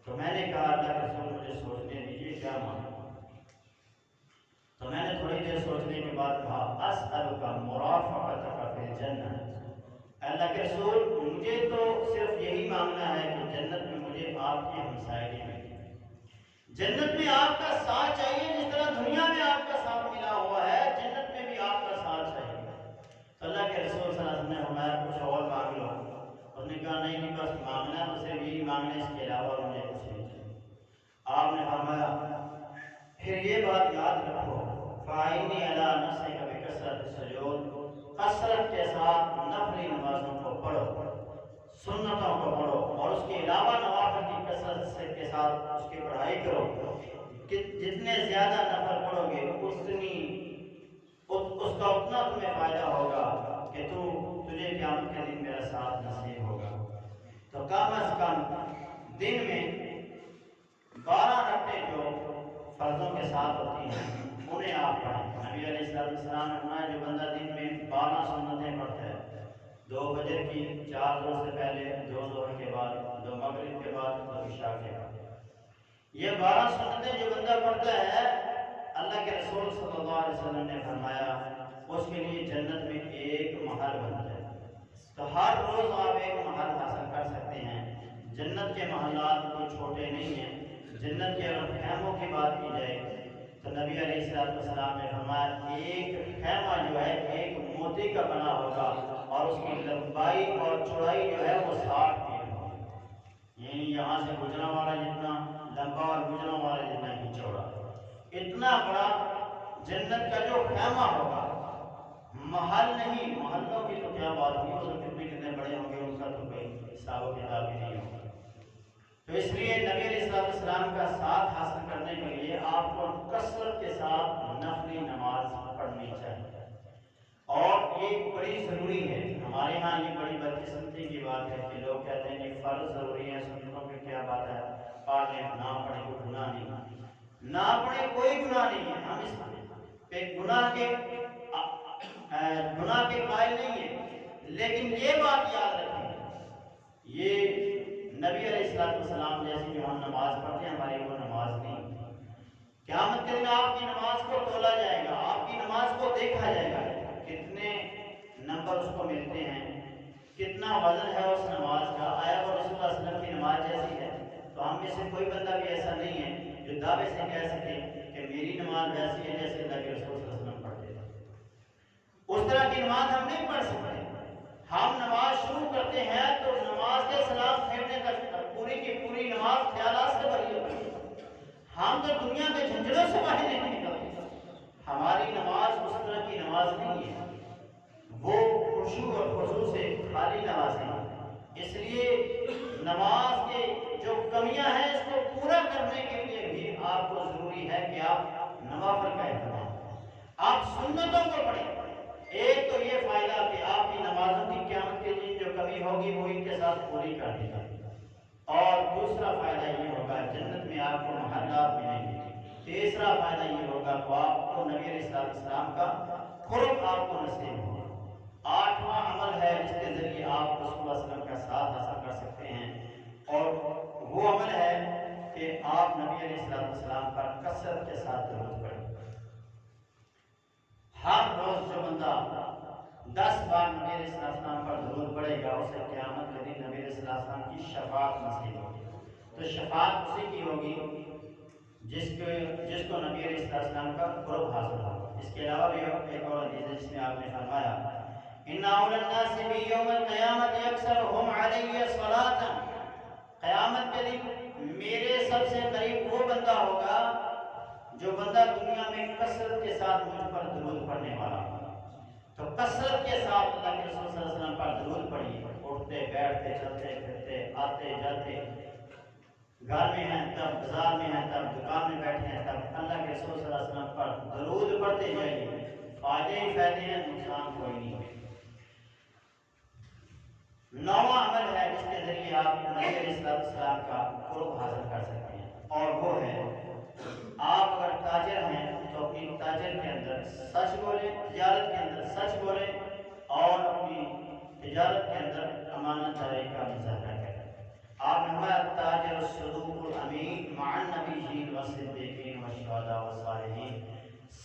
تو میں نے کہا اللہ کے رسول مجھے سوچنے دیجیے کیا مانگوں۔ تو میں نے تھوڑی دیر سوچنے کے بعد کہا اسألک مرافقتک فی الجنہ، اللہ کے رسول مجھے تو صرف یہی مانگنا ہے کہ جنت میں مجھے آپ کی ہمسائیگی ملے، جنت میں آپ کا ساتھ چاہیے، جس طرح دنیا میں آپ کا ساتھ ملا ہوا ہے جنت میں بھی آپ کا ساتھ چاہیے۔ تو اللہ کے رسول صلی اللہ علیہ وسلم نے فرمایا کچھ اور مانگ لو۔ اس نے کہا نہیں بس مانگنا تو صرف یہی مانگنا، اس کے علاوہ مجھے کچھ نہیں چاہیے۔ آپ نے فرمایا پھر یہ بات یاد رکھو فَعِنِّي عَلَىٰ نَفْسِكَ بِكَثْرَةِ السُّجُودِ، کثرت کے ساتھ نفلی نمازوں کو پڑھو، سنتوں کو پڑھو، اور اس کے علاوہ نوافل کی کثرت کے ساتھ اس کی پڑھائی کرو کہ جتنے زیادہ نفل پڑھو گے اس کا اتنا تمہیں فائدہ ہوگا کہ تجھے قیامت کے دن میرا ساتھ نصیب ہوگا۔ تو کم از کم دن میں 12 رکعتیں جو فرضوں کے ساتھ ہوتی ہیں انہیں آپ پڑھیں۔ نبی علیہ السلام نے فرمایا جو بندہ دن میں 12 سنتیں پڑھتا ہے، 2 فجر کی، 4 ظہر سے پہلے، 2 ظہر کے بعد، 2 مغرب کے بعد، 2 عشاء کے بعد، یہ 12 سنتیں جو بندہ پڑھتا ہے، اللہ کے رسول صلی اللہ علیہ وسلم نے فرمایا اس کے لیے جنت میں ایک محل بنتا ہے۔ تو ہر روز آپ ایک محل حاصل کر سکتے ہیں۔ جنت کے محلات کوئی چھوٹے نہیں ہیں۔ جنت کے اگر خیموں کی بات کی جائے تو نبی علیہ السلام نے فرمایا ایک خیمہ جو ہے ایک موتی کا بنا ہوگا اور اس کی لمبائی اور چوڑائی جو ہے وہ 60 فیٹ ہوگی، یعنی یہاں سے گجرا والا جتنا لمبا اور گجرا والا جتنا ہی چوڑا، اتنا بڑا جنت کا جو خیمہ ہوگا، محل نہیں، محلوں کی تو کیا بات ہوگی، وہ کتنے بڑے ہوں گے ان کا تو کوئی حساب و کتاب ہی نہیں ہوگا۔ تو اس لیے نبی علیہ السلام کا ساتھ حاصل کرنے کے لیے آپ کو کثرت کے ساتھ نفلی نماز پڑھنی چاہیے، اور ایک بڑی ضروری ہے ہمارے ہاں یہ بڑی بدقسمتی کی بات ہے کہ لوگ کہتے ہیں کہ فرض ضروری ہے، سنتوں کی کیا بات ہے، پڑھ لیں نہ پڑھیں کوئی گناہ نہیں، نہ پڑھیں کوئی گناہ نہیں ہے، ہم اس پہ گناہ کے قائل نہیں ہیں، لیکن یہ بات یاد رکھیں، یہ نبی علیہ السلام جیسی جو ہم نماز پڑھتے ہیں ہماری وہ نماز نہیں، قیامت کے دن آپ کی نماز کو تولا جائے گا، آپ کی نماز کو دیکھا جائے گا، کتنے نمبر اس کو ملتے ہیں، کتنا وزن ہے اس نماز کا، آیا وہ رسول اللہ صلی اللہ علیہ وسلم کی نماز جیسی ہے؟ تو ہم میں سے کوئی بندہ بھی ایسا نہیں ہے جو دعوے سے کہہ سکے کہ میری نماز ویسی ہے جیسے اللہ کے رسول صلی اللہ علیہ وسلم پڑھتے تھے۔ اس طرح کی نماز ہم نہیں پڑھ سکتے۔ ہم نماز شروع کرتے ہیں تو نماز کے سلام پھیرنے تک پوری کی پوری نماز خیالات سے بھری ہوتی ہے۔ ہم تو دنیا کے جھنجھڑوں سے باہر نہیں نکلتے۔ ہماری نماز اس طرح کی نماز نہیں ہے، وہ خشوع اور خضوع سے خالی نماز ہے۔ اس لیے نماز کے جو کمیاں ہیں اس کو پورا کرنے کے لیے بھی آپ کو ضروری ہے کہ آپ نوافل کا اہتمام کریں، آپ سنتوں کو پڑھیں۔ ایک تو یہ فائدہ کہ آپ کی نمازوں کی قیامت کے دن جو کمی ہوگی وہ ان کے ساتھ پوری کر دی جائے گی، اور دوسرا فائدہ یہ ہوگا جنت میں آپ کو محلات ملیں گے، تیسرا فائدہ یہ ہوگا کہ آپ کو نبی علیہ السلام کا قرب آپ کو نصیب ہوگا۔ آٹھواں عمل ہے جس کے ذریعے آپ رسول اللہ صلی اللہ علیہ وسلم کا ساتھ حاصل کر سکتے ہیں، اور وہ عمل ہے کہ آپ نبی علیہ السلام پر کثرت کے ساتھ درود پڑھیں۔ ہر روز جو بندہ 10 بار نبی علیہ السلام پر درود پڑھے گا اسے قیامت کے دن نبی علیہ السلام کی شفاعت نصیب ہوگی۔ تو شفاعت اسی کی ہوگی جس کو نبی علیہ السلام کا قرب حاصل ہوگا۔ اس کے علاوہ بھی ایک اور حدیث ہے جس میں آپ نے فرمایا ان اول الناس بی یوم القیامت اکثرهم علی صلاۃ، قیامت کے دن میرے سب سے قریب وہ بندہ ہوگا جو بندہ دنیا میں کثرت کے ساتھ مجھ پر درود پڑھنے والا ہوگا۔ تو کثرت کے ساتھ اللہ کے رسول صلی اللہ علیہ وسلم پر درود پڑھیے، اٹھتے بیٹھتے چلتے پھرتے آتے جاتے، گھر میں ہیں تب بازار میں ہیں تب دکان میں بیٹھے ہیں تب اللہ کے رسول صلی اللہ علیہ وسلم پر درود پڑھتے جائیے، فائدے ہی فائدے ہیں، نقصان کوئی نہیں ہے۔ نواں عمل ہے جس کے ذریعے آپ نبی علیہ السلام کا قرب حاصل کر سکتے ہیں، اور وہ ہے آپ اگر تاجر ہیں تو اپنی تاجر کے اندر سچ بولیں، تجارت کے اندر سچ بولیں، اور اپنی تجارت کے اندر امانت داری کا مظاہرہ کریں۔ آپ نے ہمارا تاجر الصدوق الامین مع النبیین والصدیقین والشہداء والصالحین،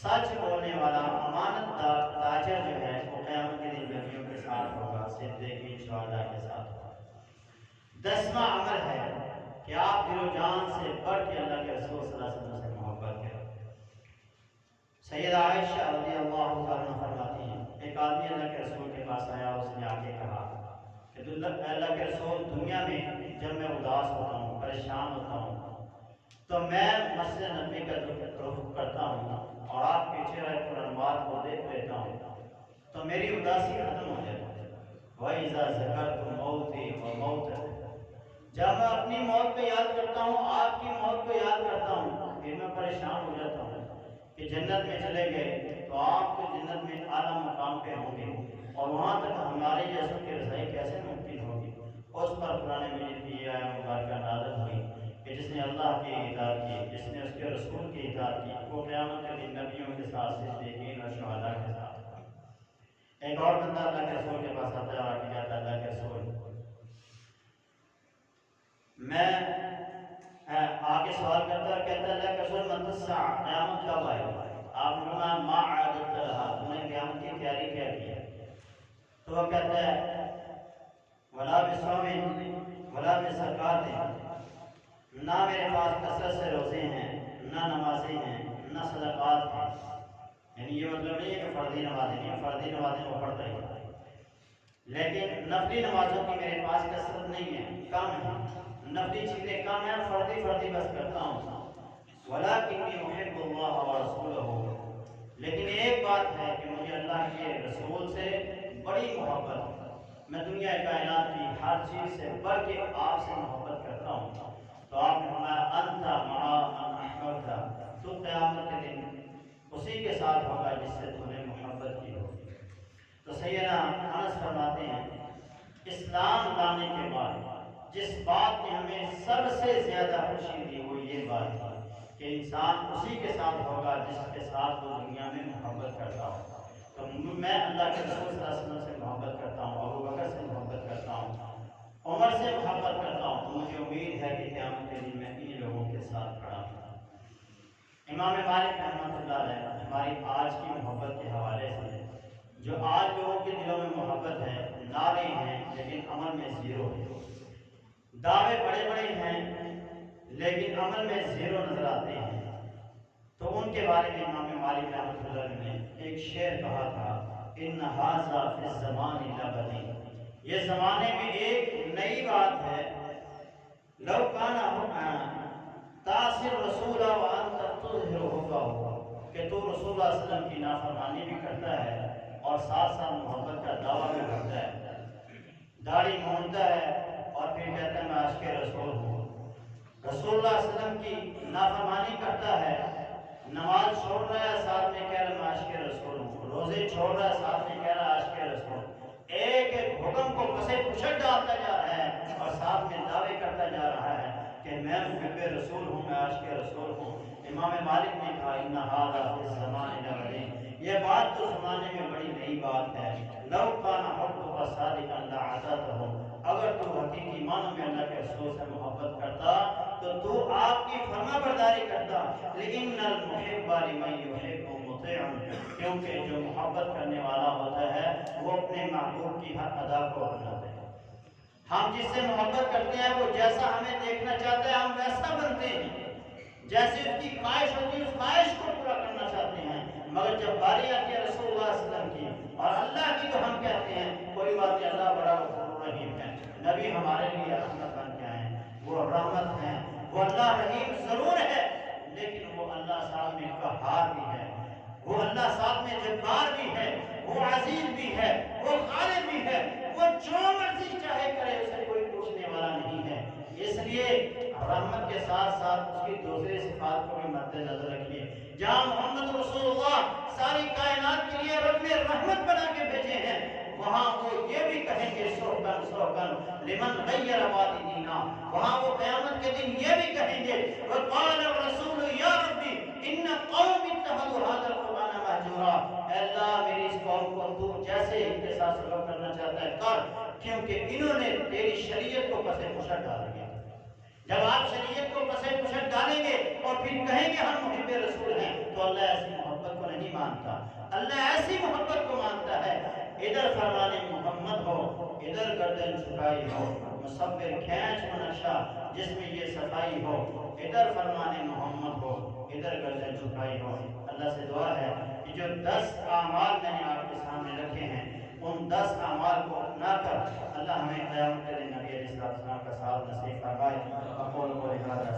سچ بولنے والا امانت دار تاجر جو ہے وہ قیامت کے دن نبیوں کے ساتھ ہوگا، صدیقین شہداء کے ساتھ ہوگا۔ 10واں عمل ہے کہ آپ دل و جان سے بڑھ کے اللہ کے رسول صلی اللہ علیہ وسلم سے محبت کریں۔ سیدہ عائشہ رضی اللہ عنہ فرماتی ہیں ایک آدمی اللہ کے رسول کے پاس آیا، اس نے آ کے کہا کہ اللہ کے رسول دنیا میں جب میں اداس ہوتا ہوں، پریشان ہوتا ہوں، تو میں مسجد نبوی کا رخ کرتا ہوں اور آپ پیچھے رہے قرآن کو دیکھ لیتا ہوں تو میری اداسی ختم ہو جاتی ہے۔ وَإِذَا ذَكَرْتُ مَوْتِي وَمَوْتَكَ، جب میں اپنی موت کو یاد کرتا ہوں، آپ کی موت کو یاد کرتا ہوں، پھر میں پریشان ہو جاتا ہوں کہ جنت میں چلے گئے تو آپ تو جنت میں اعلیٰ مقام پہ ہوں گے، اور وہاں تک ہمارے جیسوں کی رسائی کیسے ممکن ہوگی؟ اس پر قرآن مجید کی آیت مبارکہ نازل ہوئی کہ جس نے اللہ کی اطاعت کی، جس نے اس کے رسول کی اطاعت کی، وہ قیامت کے دن نبیوں کے ساتھ، صدیقین اور شہداء کے ساتھ۔ ایک اور بندہ اللہ کے رسول کے پاس آتا ہے اور کہتا ہے اللہ کے رسول میں آگے سوال کرتا ہے، کہتا ہے اللہ کے رسول متی الساعۃ، قیامت کب آئے گی؟ آپ نے فرمایا ما اعددت لها، تم نے قیامت کی تیاری کیا کی ہے؟ تو وہ کہتا ہے ولا بصوم ولا بزکات، نہ میرے پاس کثرت سے روزے ہیں، نہ نمازیں ہیں، نہ صدقات ہیں۔ یعنی یہ مطلب نہیں ہے کہ فرضی نمازیں نہیں، فرضی نمازیں وہ پڑھتا ہی ہے، لیکن نفلی نمازوں کی میرے پاس کثرت نہیں ہے، کم ہے، نفلی چیزیں کم ہیں، فردی بس کرتا ہوں۔ وَلَكِنِّي أُحِبُّ اللَّهَ وَرَسُولَهُ، لیکن ایک بات ہے کہ مجھے اللہ کے رسول سے بڑی محبت ہے، میں دنیا کائنات کی ہر چیز سے بڑھ کے آپ سے محبت کرتا ہوں۔ تو آپ نے فرمایا انت مع من احببت، تو قیامت کے دن اسی کے ساتھ ہوگا جس سے تم نے محبت کی ہوگی۔ تو تو سیدنا انس فرماتے ہیں اسلام لانے کے بعد جس بات نے ہمیں سب سے زیادہ خوشی دی وہ یہ بات تھی کہ انسان اسی کے ساتھ ہوگا جس کے ساتھ وہ دنیا میں محبت کرتا ہو۔ تو میں اللہ کے رسول صلی اللہ علیہ وسلم سے محبت کرتا ہوں، ابو بکر سے محبت کرتا ہوں، عمر سے محبت کرتا ہوں، تو مجھے امید ہے کہ قیامت کے دن میں ان لوگوں کے ساتھ کھڑا ہوں۔ امام مالک رحمۃ اللہ علیہ ہماری آج کی محبت کے حوالے سے، جو آج لوگوں کے دلوں میں محبت ہے، نعرے ہیں لیکن عمل میں زیرو ہے، دعوے بڑے بڑے ہیں لیکن عمل میں زیرو نظر آتے ہیں، تو ان کے بارے میں امام مالک رحمۃ اللہ علیہ نے ایک شعر کہا تھا، ان ھذا فی الزمان لبدی، یہ زمانے میں ایک نئی بات ہے، لو کان تاثر رسول وانت تظہر حبہ، کہ تو رسول اللہ صلی اللہ علیہ وسلم کی نافرمانی بھی کرتا ہے اور ساتھ ساتھ محبت کا دعویٰ بھی کرتا ہے، داڑھی مونڈتا ہے اور پھر کہتا ہے میں عاشق رسول ہوں، رسول اللہ صلی اللہ علیہ وسلم کی نافرمانی کرتا ہے، نماز چھوڑ رہا ہے ساتھ میں کہہ رہا ہے میں عاشق رسول ہوں، روزے چھوڑ رہا ہے ساتھ میں کہہ رہا ہے عاشق رسول، ایک ایک حکم کو پسے پچھٹ ڈالتا جا رہا ہے اور ساتھ میں دعوے کرتا جا رہا ہے کہ میں محب رسول ہوں، میں عاشق رسول ہوں۔ امام مالک نے کہا ان ھذا فی الزمان لبدی، یہ بات تو زمانے میں بڑی نئی بات ہے، لو کان حبک صادقا لعطیتہ، اگر تو حقیقی معنوں میں اللہ کے رسول سے محبت کرتا تو آپ کی فرما برداری کرتا، لیکن المحب لمن یحب مطیع، کیونکہ جو محبت کرنے والا ہوتا ہے وہ اپنے محبوب کی ہر ادا کو اپناتا ہے۔ ہم جس سے محبت کرتے ہیں وہ جیسا ہمیں دیکھنا چاہتا ہے ہم ویسا بنتے ہیں، جیسے اس کی خواہش ہوتی ہے اس خواہش کو پورا کرنا چاہتے ہیں، مگر جب باری آتی ہے رسول اللہ صلی اللہ علیہ وسلم کی اور اللہ کی تو ہم کہتے ہیں کوئی بات نہیں، اللہ بڑا غفور رحیم ہے، نبی ہمارے لیے رحمت بن کے آئے ہیں، وہ رحمت ہیں، وہ اللہ رحیم ضرور ہے لیکن وہ اللہ ساتھ میں قہار بھی ہے، وہ اللہ ساتھ میں جبار بھی ہے، وہ عزیز بھی ہے، وہ غالب بھی ہے، وہ جو مرضی چاہے کرے اسے کوئی پوچھنے والا نہیں ہے، اس لیے رحمت کے ساتھ ساتھ اس کی دوسری صفات کو بھی مد نظر رکھیے۔ جہاں محمد رسول اللہ ساری کائنات کے لیے رب نے رحمت بنا کے بھیجے ہیں، وہاں وہ یہ بھی کہیں گے سوکن سوکن لمن غیر وادی دینا، وہاں وہ قیامت کے دن یہ بھی کہیں گے وقال الرسول یا ربی ان قوم اتخذوا هذا القرآن مہجورا، اے اللہ میری اس قوم کو تو جیسے ان کے ساتھ سلوک کرنا چاہتا ہے کر، کیونکہ انہوں نے تیری شریعت کو پسے پشت ڈال دیا۔ جب آپ شریعت کو پسے پشت ڈالیں گے اور پھر کہیں گے ہم محب رسول ہیں تو اللہ ایسی محبت کو نہیں مانتا، اللہ ایسی محبت کو مانتا ہے ادھر فرمان محمد ہو ادھر گردن جھکائی ہو، مصور کھینچ و نقشہ جس میں یہ صفائی ہو، ادھر فرمان محمد ہو ادھر گردن جھکائی ہو۔ اللہ سے دعا ہے کہ جو 10 اعمال میں نے آپ کے سامنے رکھے ہیں ان 10 اعمال کو اپنا کر اللہ ہمیں قیامت کے دن نبی علیہ السلام کا ساتھ نصیب فرمائے۔ اقول قولی ھذا